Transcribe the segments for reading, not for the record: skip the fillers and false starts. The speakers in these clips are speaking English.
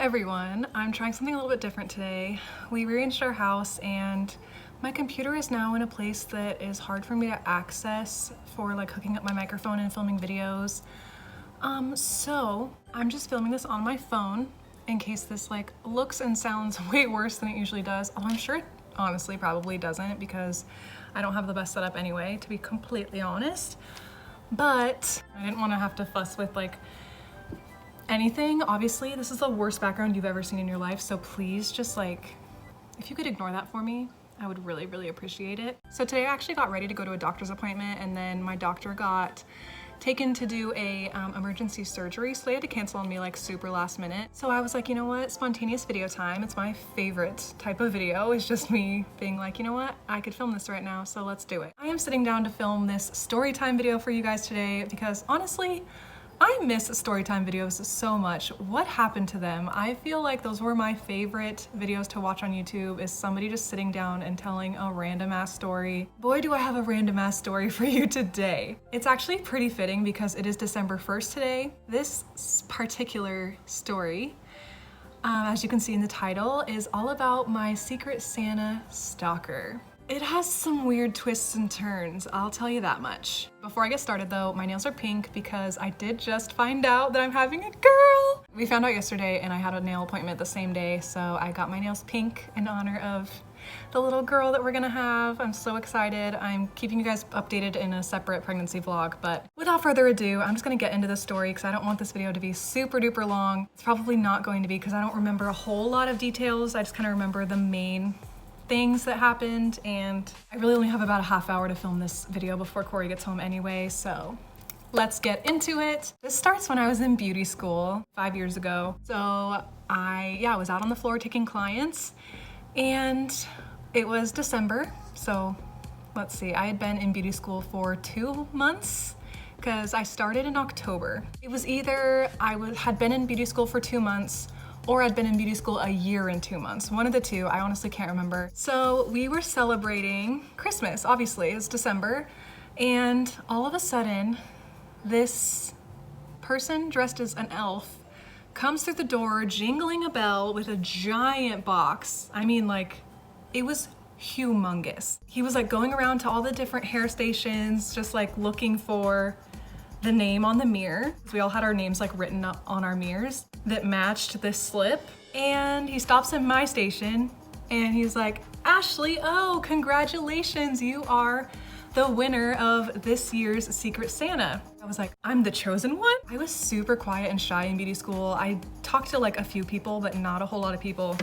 everyone, I'm trying something a little bit different today. We rearranged our house and my computer is now in a place that is hard for me to access for like hooking up my microphone and filming videos. So I'm just filming this on my phone in case this like looks and sounds way worse than it usually does. Although I'm sure it honestly probably doesn't because I don't have the best setup anyway, to be completely honest. But I didn't want to have to fuss with like anything. Obviously, this is the worst background you've ever seen in your life, so please just like, if you could ignore that for me, I would really, really appreciate it. So today I actually got ready to go to a doctor's appointment and then my doctor got taken to do a emergency surgery, so they had to cancel on me like super last minute. So I was like, you know what, spontaneous video time. It's my favorite type of video. It's just me being like, you know what, I could film this right now, so let's do it. I am sitting down to film this story time video for you guys today because honestly, I miss storytime videos so much. What happened to them? I feel like those were my favorite videos to watch on YouTube, is somebody just sitting down and telling a random ass story. Boy, do I have a random ass story for you today. It's actually pretty fitting because it is December 1st today. This particular story, as you can see in the title, is all about my Secret Santa stalker. It has some weird twists and turns, I'll tell you that much. Before I get started though, my nails are pink because I did just find out that I'm having a girl. We found out yesterday and I had a nail appointment the same day, so I got my nails pink in honor of the little girl that we're gonna have. I'm so excited. I'm keeping you guys updated in a separate pregnancy vlog, but without further ado, I'm just gonna get into the story because I don't want this video to be super duper long. It's probably not going to be because I don't remember a whole lot of details. I just kind of remember the main things that happened, and I really only have about a half hour to film this video before Corey gets home anyway, so let's get into it. This starts when I was in beauty school 5 years ago. So I was out on the floor taking clients and it was December. So let's see, I had been in beauty school for 2 months because I started in October. It was either I had been in beauty school for 2 months or I'd been in beauty school a year and 2 months. One of the two, I honestly can't remember. So we were celebrating Christmas, obviously, it's December, and all of a sudden, this person dressed as an elf comes through the door jingling a bell with a giant box. I mean, like, it was humongous. He was like going around to all the different hair stations, just like looking for the name on the mirror. We all had our names like written up on our mirrors that matched this slip. And he stops at my station and he's like, Ashley, oh, congratulations, you are the winner of this year's Secret Santa. I was like, I'm the chosen one? I was super quiet and shy in beauty school. I talked to like a few people, but not a whole lot of people.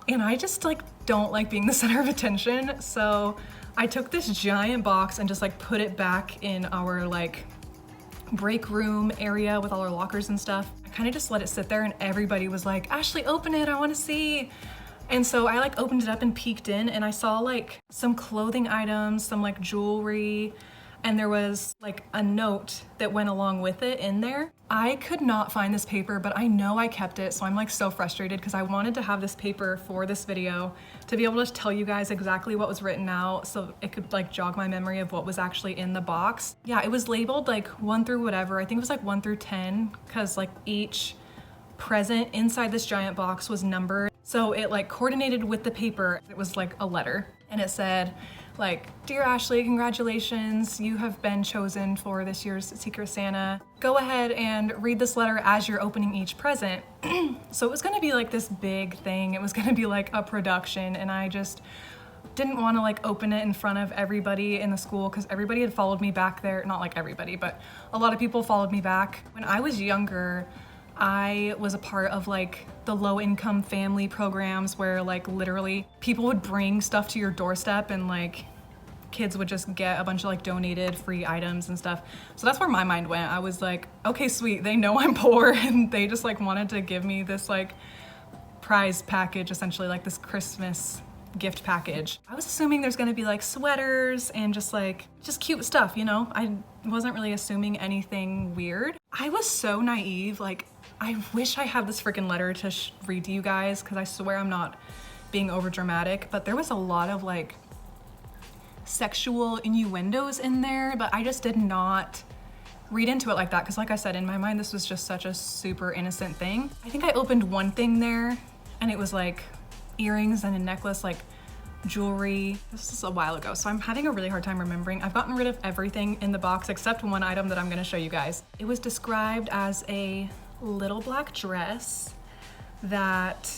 And I just like don't like being the center of attention. So I took this giant box and just like put it back in our like break room area with all our lockers and stuff. I kind of just let it sit there and everybody was like, Ashley, open it, I want to see. And so I like opened it up and peeked in and I saw like some clothing items, some like jewelry, and there was like a note that went along with it in there. I could not find this paper, but I know I kept it, so I'm like so frustrated because I wanted to have this paper for this video to be able to tell you guys exactly what was written out so it could like jog my memory of what was actually in the box. Yeah, it was labeled like 1 through whatever. I think it was like 1 through 10 because like each present inside this giant box was numbered. So it like coordinated with the paper. It was like a letter and it said like, Dear Ashley, congratulations, you have been chosen for this year's Secret Santa. Go ahead and read this letter as you're opening each present. So it was gonna be like this big thing. It was gonna be like a production and I just didn't want to like open it in front of everybody in the school because everybody had followed me back there. Not like everybody, but a lot of people followed me back. When I was younger, I was a part of like the low-income family programs where like literally people would bring stuff to your doorstep and like kids would just get a bunch of like donated free items and stuff. So that's where my mind went. I was like, okay, sweet, they know I'm poor and they just like wanted to give me this like prize package, essentially like this Christmas gift package. I was assuming there's gonna be like sweaters and just cute stuff, you know? I wasn't really assuming anything weird. I was so naive, like I wish I had this freaking letter to read to you guys because I swear I'm not being over dramatic, but there was a lot of like sexual innuendos in there, but I just did not read into it like that, because like I said, in my mind, this was just such a super innocent thing. I think I opened one thing there and it was like earrings and a necklace, like jewelry. This is a while ago, so I'm having a really hard time remembering. I've gotten rid of everything in the box except one item that I'm gonna show you guys. It was described as a little black dress that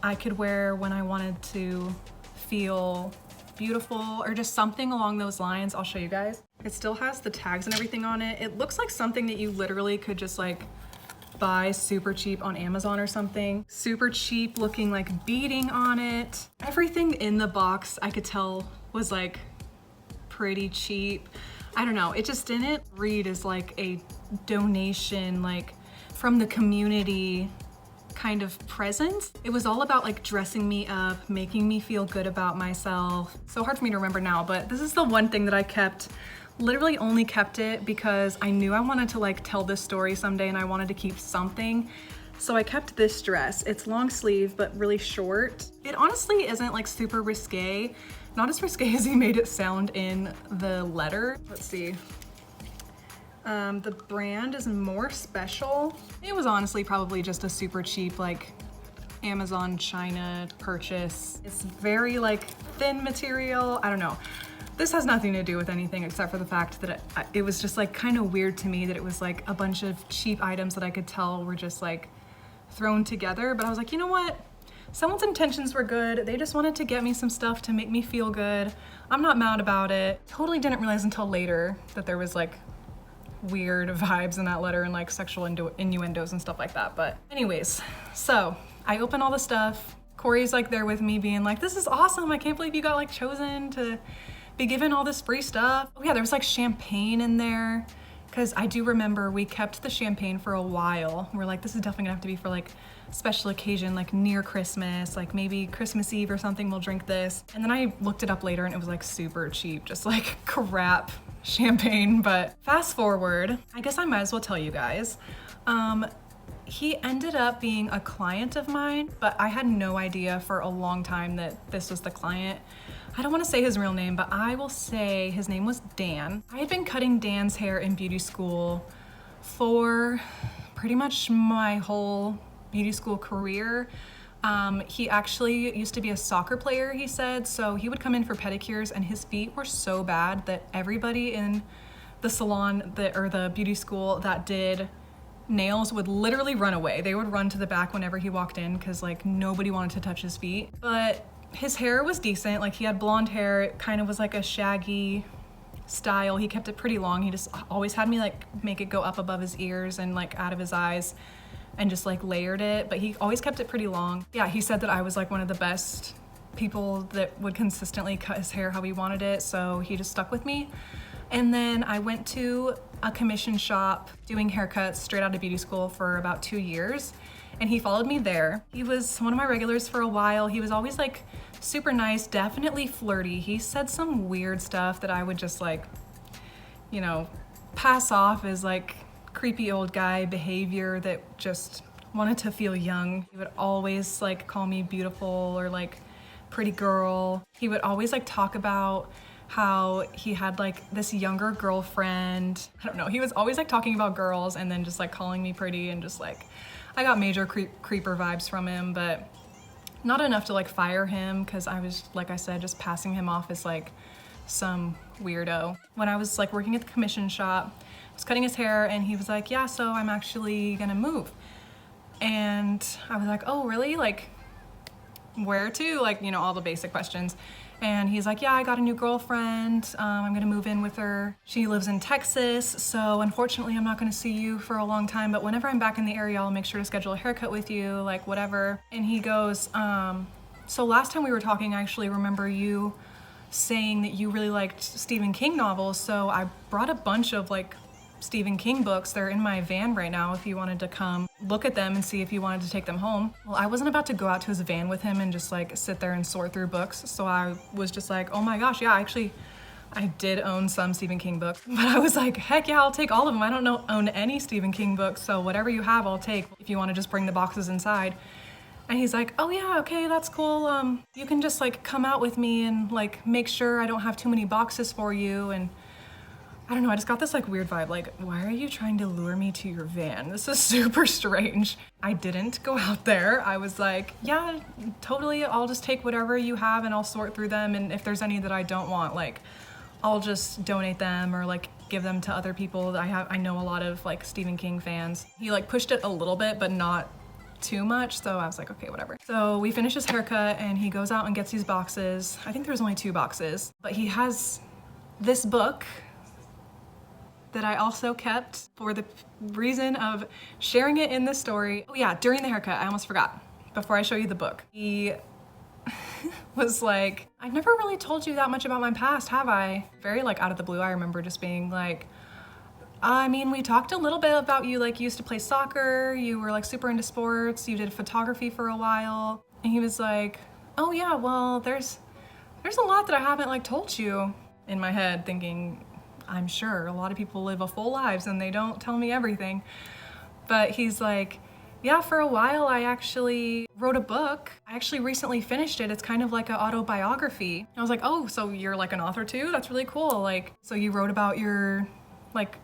I could wear when I wanted to feel beautiful or just something along those lines. I'll show you guys. It still has the tags and everything on it. It looks like something that you literally could just like buy super cheap on Amazon or something. Super cheap looking like beading on it. Everything in the box I could tell was like pretty cheap. I don't know, it just didn't read as like a donation, like from the community kind of presence. It was all about like dressing me up, making me feel good about myself. So hard for me to remember now, but this is the one thing that I kept. Literally only kept it because I knew I wanted to like tell this story someday and I wanted to keep something. So I kept this dress. It's long sleeve, but really short. It honestly isn't like super risque. Not as risque as he made it sound in the letter. Let's see. The brand is More Special. It was honestly probably just a super cheap like Amazon China purchase. It's very like thin material. I don't know. This has nothing to do with anything except for the fact that it was just like kind of weird to me that it was like a bunch of cheap items that I could tell were just like thrown together. But I was like, you know what? Someone's intentions were good. They just wanted to get me some stuff to make me feel good. I'm not mad about it. Totally didn't realize until later that there was like weird vibes in that letter and like sexual innuendos and stuff like that. But anyways, so I open all the stuff. Corey's like there with me being like, this is awesome. I can't believe you got like chosen to be given all this free stuff. Oh yeah, there was like champagne in there. Cause I do remember we kept the champagne for a while. We're like, this is definitely gonna have to be for like special occasion, like near Christmas, like maybe Christmas Eve or something, we'll drink this. And then I looked it up later and it was like super cheap, just like crap champagne. But fast forward, I guess I might as well tell you guys. He ended up being a client of mine, but I had no idea for a long time that this was the client. I don't want to say his real name, but I will say his name was Dan. I had been cutting Dan's hair in beauty school for pretty much my whole beauty school career. He actually used to be a soccer player, he said, so he would come in for pedicures and his feet were so bad that everybody in the salon or the beauty school that did nails would literally run away. They would run to the back whenever he walked in because like nobody wanted to touch his feet. But his hair was decent. Like he had blonde hair. It kind of was like a shaggy style. He kept it pretty long. He just always had me like make it go up above his ears and like out of his eyes and just like layered it. But he always kept it pretty long. Yeah, he said that I was like one of the best people that would consistently cut his hair how he wanted it. So he just stuck with me. And then I went to a commission shop doing haircuts straight out of beauty school for about 2 years. And he followed me there. He was one of my regulars for a while. He was always like super nice, definitely flirty. He said some weird stuff that I would just like, you know, pass off as like creepy old guy behavior that just wanted to feel young. He would always like call me beautiful or like pretty girl. He would always like talk about how he had like this younger girlfriend. I don't know, he was always like talking about girls and then just like calling me pretty and just like, I got major creeper vibes from him, but not enough to like fire him because I was, like I said, just passing him off as like some weirdo. When I was like working at the commission shop, I was cutting his hair and he was like, yeah, so I'm actually gonna move. And I was like, oh really? Like where to? Like, you know, all the basic questions. And he's like, yeah, I got a new girlfriend. I'm gonna move in with her. She lives in Texas, so unfortunately I'm not gonna see you for a long time, but whenever I'm back in the area, I'll make sure to schedule a haircut with you, like whatever. And he goes, so last time we were talking, I actually remember you saying that you really liked Stephen King novels, so I brought a bunch of like Stephen King books. They're in my van right now if you wanted to come look at them and see if you wanted to take them home. Well, I wasn't about to go out to his van with him and just like sit there and sort through books. So I was just like, oh my gosh, yeah, actually, I did own some Stephen King books. But I was like, heck yeah, I'll take all of them. I don't own any Stephen King books, so whatever you have, I'll take if you want to just bring the boxes inside. And he's like, oh yeah, okay, that's cool. You can just like come out with me and like make sure I don't have too many boxes for you. And I don't know, I just got this like weird vibe, like, why are you trying to lure me to your van? This is super strange. I didn't go out there. I was like, yeah, totally, I'll just take whatever you have and I'll sort through them, and if there's any that I don't want, like, I'll just donate them or like give them to other people. I know a lot of like Stephen King fans. He like pushed it a little bit, but not too much, so I was like, okay, whatever. So we finish his haircut and he goes out and gets these boxes. I think there's only 2 boxes, but he has this book that I also kept for the reason of sharing it in this story. Oh yeah, during the haircut, I almost forgot. Before I show you the book, he was like, I've never really told you that much about my past, have I? Very like out of the blue, I remember just being like, I mean, we talked a little bit about you, like you used to play soccer, you were like super into sports, you did photography for a while. And he was like, oh yeah, well, there's a lot that I haven't like told you. In my head thinking, I'm sure a lot of people live a full lives and they don't tell me everything. But he's like, yeah, for a while I actually wrote a book. I actually recently finished it. It's kind of like an autobiography. I was like, oh, so you're like an author too? That's really cool. Like, so you wrote about your like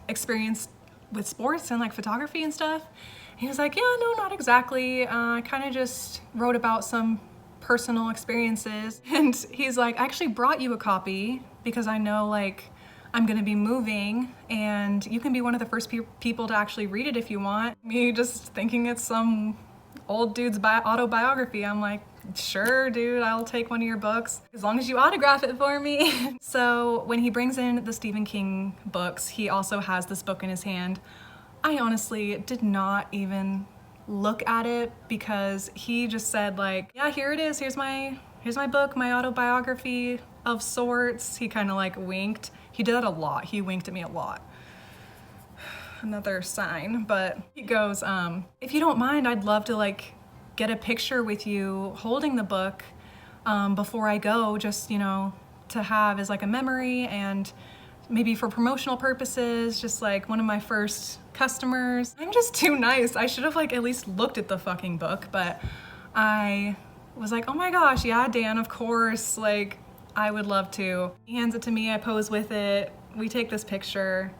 experience with sports and like photography and stuff? He was like, yeah, no, not exactly. I kind of just wrote about some personal experiences. And he's like, I actually brought you a copy because I know like I'm gonna be moving and you can be one of the first people to actually read it if you want. Me just thinking it's some old dude's autobiography. I'm like, sure, dude, I'll take one of your books as long as you autograph it for me. So when he brings in the Stephen King books, he also has this book in his hand. I honestly did not even look at it because he just said like, yeah, here it is. Here's my book, my autobiography of sorts. He kind of like winked. He did that a lot. He winked at me a lot. Another sign, but he goes, if you don't mind, I'd love to like get a picture with you holding the book before I go, just, you know, to have as like a memory and maybe for promotional purposes, just like one of my first customers. I'm just too nice. I should have like at least looked at the fucking book, but I was like, oh my gosh, yeah, Dan, of course, like I would love to. He hands it to me, I pose with it, we take this picture,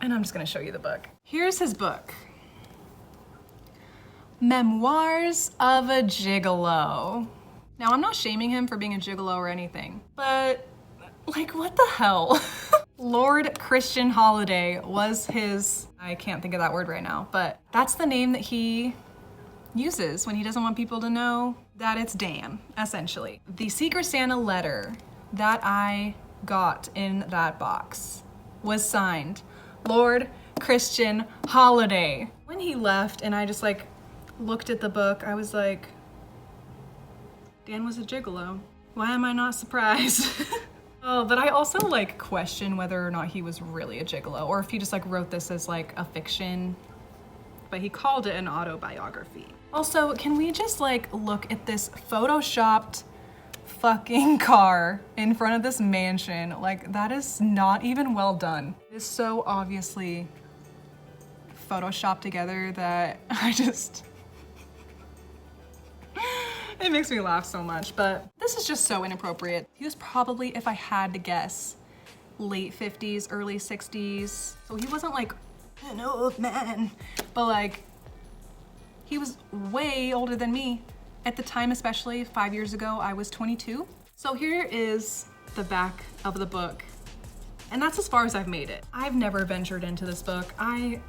and I'm just gonna show you the book. Here's his book. Memoirs of a Gigolo. Now, I'm not shaming him for being a gigolo or anything, but like, what the hell? Lord Christian Holiday was his, I can't think of that word right now, but that's the name that he uses when he doesn't want people to know that it's Dan, essentially. The Secret Santa letter that I got in that box was signed Lord Christian Holiday. When he left and I just like looked at the book, I was like, Dan was a gigolo. Why am I not surprised? Oh, but I also like question whether or not he was really a gigolo or if he just like wrote this as like a fiction, but he called it an autobiography. Also, can we just like look at this photoshopped fucking car in front of this mansion? Like, that is not even well done. It's so obviously photoshopped together that I just, it makes me laugh so much, but this is just so inappropriate. He was probably, if I had to guess, late 50s, early 60s. So he wasn't like an old man, but like, he was way older than me. At the time, especially 5 years ago, I was 22. So here is the back of the book. And that's as far as I've made it. I've never ventured into this book.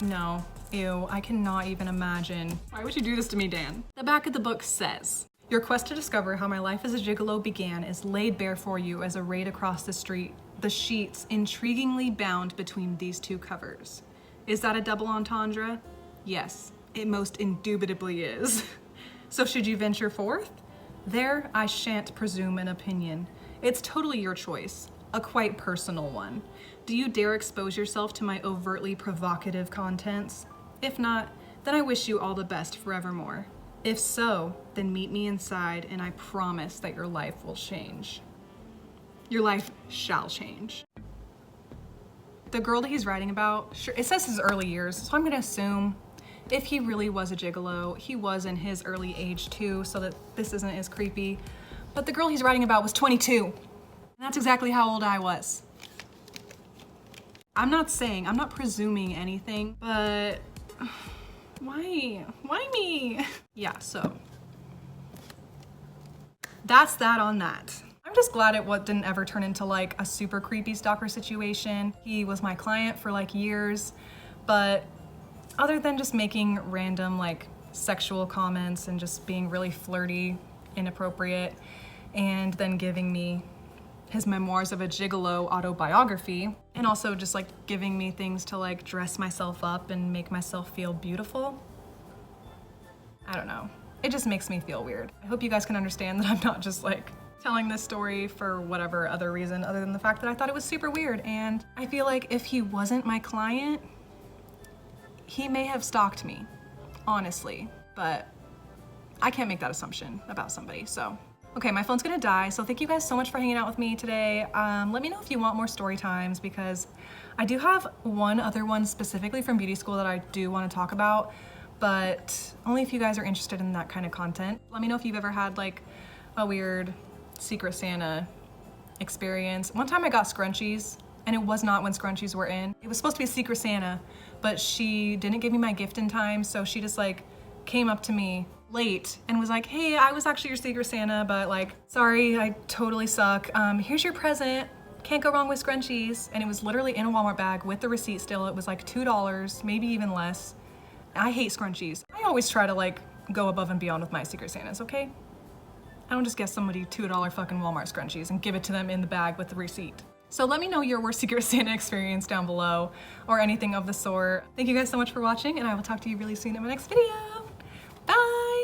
No, ew, I cannot even imagine. Why would you do this to me, Dan? The back of the book says, your quest to discover how my life as a gigolo began is laid bare for you as a raid across the street, the sheets intriguingly bound between these 2 covers. Is that a double entendre? Yes, it most indubitably is. So should you venture forth? There I shan't presume an opinion. It's totally your choice, a quite personal one. Do you dare expose yourself to my overtly provocative contents? If not, then I wish you all the best forevermore. If so, then meet me inside and I promise that your life will change. Your life shall change. The girl that he's writing about, sure, it says his early years, so I'm gonna assume if he really was a gigolo, he was in his early age too, so that this isn't as creepy. But the girl he's writing about was 22. And that's exactly how old I was. I'm not presuming anything, but why me? Yeah, so that's that on that. I'm just glad it didn't ever turn into like a super creepy stalker situation. He was my client for like years, but other than just making random like sexual comments and just being really flirty, inappropriate, and then giving me his memoirs of a gigolo autobiography, and also just like giving me things to like dress myself up and make myself feel beautiful. I don't know. It just makes me feel weird. I hope you guys can understand that I'm not just like telling this story for whatever other reason other than the fact that I thought it was super weird, and I feel like if he wasn't my client, he may have stalked me, honestly, but I can't make that assumption about somebody, so. Okay, my phone's gonna die, so thank you guys so much for hanging out with me today. Let me know if you want more story times, because I do have one other one specifically from beauty school that I do want to talk about, but only if you guys are interested in that kind of content. Let me know if you've ever had like a weird Secret Santa experience. One time I got scrunchies, and it was not when scrunchies were in. It was supposed to be a Secret Santa, but she didn't give me my gift in time, so she just like came up to me late and was like, hey, I was actually your Secret Santa, but like, sorry, I totally suck. Here's your present. Can't go wrong with scrunchies. And it was literally in a Walmart bag with the receipt still. It was like $2, maybe even less. I hate scrunchies. I always try to like go above and beyond with my Secret Santas, okay? I don't just get somebody $2 fucking Walmart scrunchies and give it to them in the bag with the receipt. So let me know your worst Secret Santa experience down below, or anything of the sort. Thank you guys so much for watching, and I will talk to you really soon in my next video. Bye!